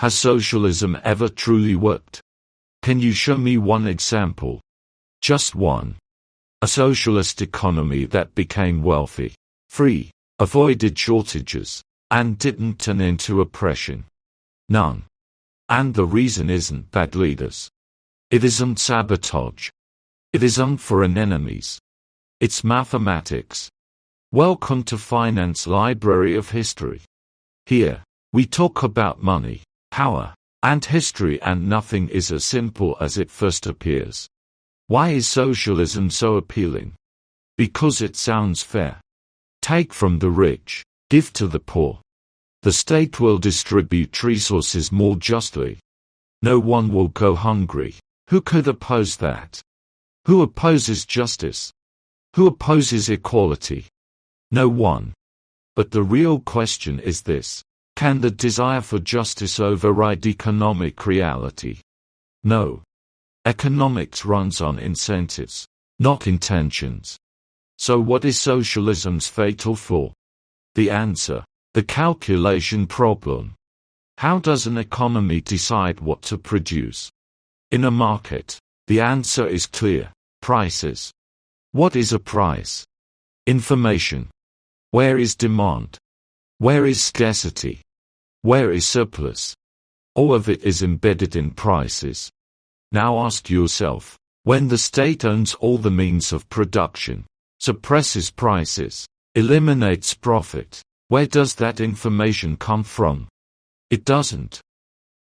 Has socialism ever truly worked? Can you show me one example? Just one. A socialist economy that became wealthy, free, avoided shortages, and didn't turn into oppression. None. And the reason isn't bad leaders. It isn't sabotage. It isn't foreign enemies. It's mathematics. Welcome to Finance Library of History. Here, we talk about money, power, and history, and nothing is as simple as it first appears. Why is socialism so appealing? Because it sounds fair. Take from the rich, give to the poor. The state will distribute resources more justly. No one will go hungry. Who could oppose that? Who opposes justice? Who opposes equality? No one. But the real question is this: can the desire for justice override economic reality? No. Economics runs on incentives, not intentions. So what is socialism's fatal flaw? The answer: the calculation problem. How does an economy decide what to produce? In a market, the answer is clear: prices. What is a price? Information. Where is demand? Where is scarcity? Where is surplus? All of it is embedded in prices. Now ask yourself, when the state owns all the means of production, suppresses prices, eliminates profit, where does that information come from? It doesn't.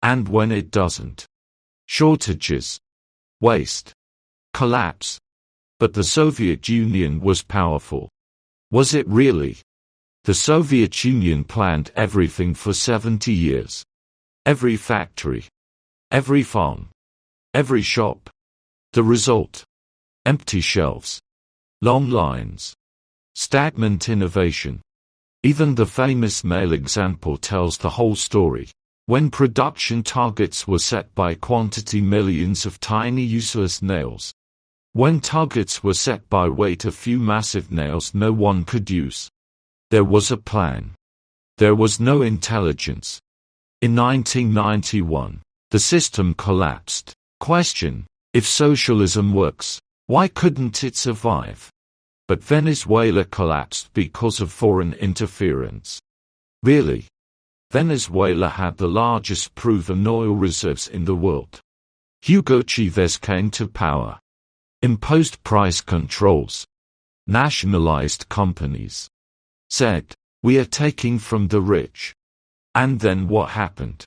And when it doesn't? Shortages, waste, collapse. But the Soviet Union was powerful. Was it really? The Soviet Union planned everything for 70 years. Every factory, every farm, every shop. The result: empty shelves, long lines, stagnant innovation. Even the famous mail example tells the whole story. When production targets were set by quantity, millions of tiny useless nails. When targets were set by weight, a few massive nails no one could use. There was a plan. There was no intelligence. In 1991, the system collapsed. Question: if socialism works, why couldn't it survive? But Venezuela collapsed because of foreign interference. Really? Venezuela had the largest proven oil reserves in the world. Hugo Chavez came to power, imposed price controls, nationalized companies, said, "We are taking from the rich." And then what happened?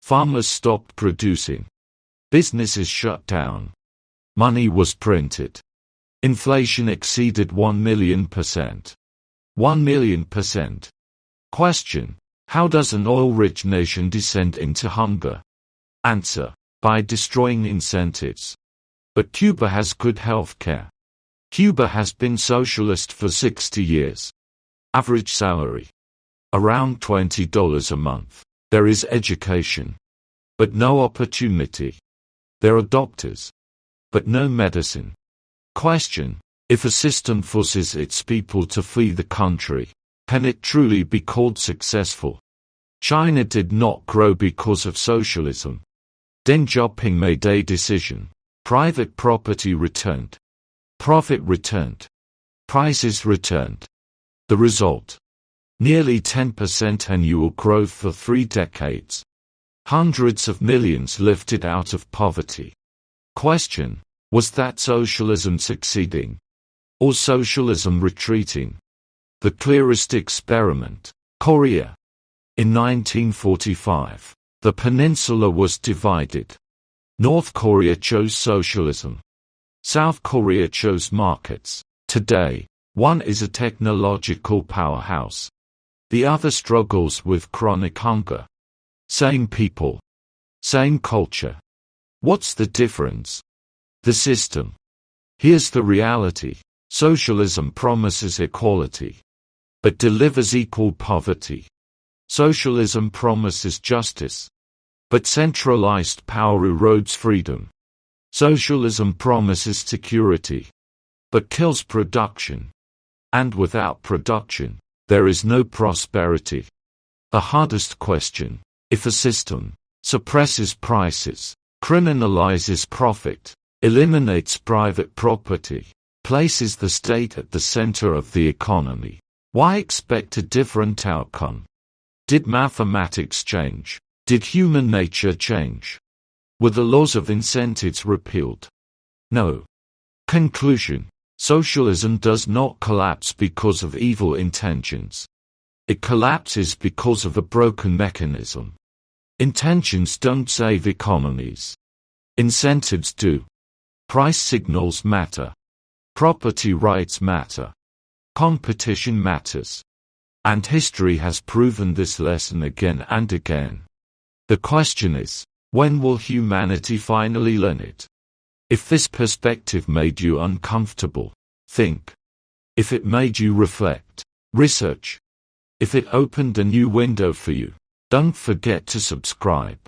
Farmers stopped producing. Businesses shut down. Money was printed. Inflation exceeded 1,000,000%. 1,000,000%. Question: how does an oil-rich nation descend into hunger? Answer: by destroying incentives. But Cuba has good health care. Cuba has been socialist for 60 years. Average salary: around $20 a month. There is education, but no opportunity. There are doctors, but no medicine. Question: if a system forces its people to flee the country, can it truly be called successful? China did not grow because of socialism. Deng Xiaoping made a decision. Private property returned. Profit returned. Prices returned. The result: nearly 10% annual growth for 3 decades. Hundreds of millions lifted out of poverty. Question: was that socialism succeeding? Or socialism retreating? The clearest experiment: Korea. In 1945, the peninsula was divided. North Korea chose socialism. South Korea chose markets. Today, one is a technological powerhouse. The other struggles with chronic hunger. Same people. Same culture. What's the difference? The system. Here's the reality. Socialism promises equality, but delivers equal poverty. Socialism promises justice, but centralized power erodes freedom. Socialism promises security, but kills production. And without production, there is no prosperity. The hardest question: if a system, suppresses prices, criminalizes profit, eliminates private property, places the state at the center of the economy. Why expect a different outcome? Did mathematics change? Did human nature change? Were the laws of incentives repealed? No. Conclusion: socialism does not collapse because of evil intentions. It collapses because of a broken mechanism. Intentions don't save economies. Incentives do. Price signals matter. Property rights matter. Competition matters. And history has proven this lesson again and again. The question is, when will humanity finally learn it? If this perspective made you uncomfortable, think. If it made you reflect, research. If it opened a new window for you, don't forget to subscribe.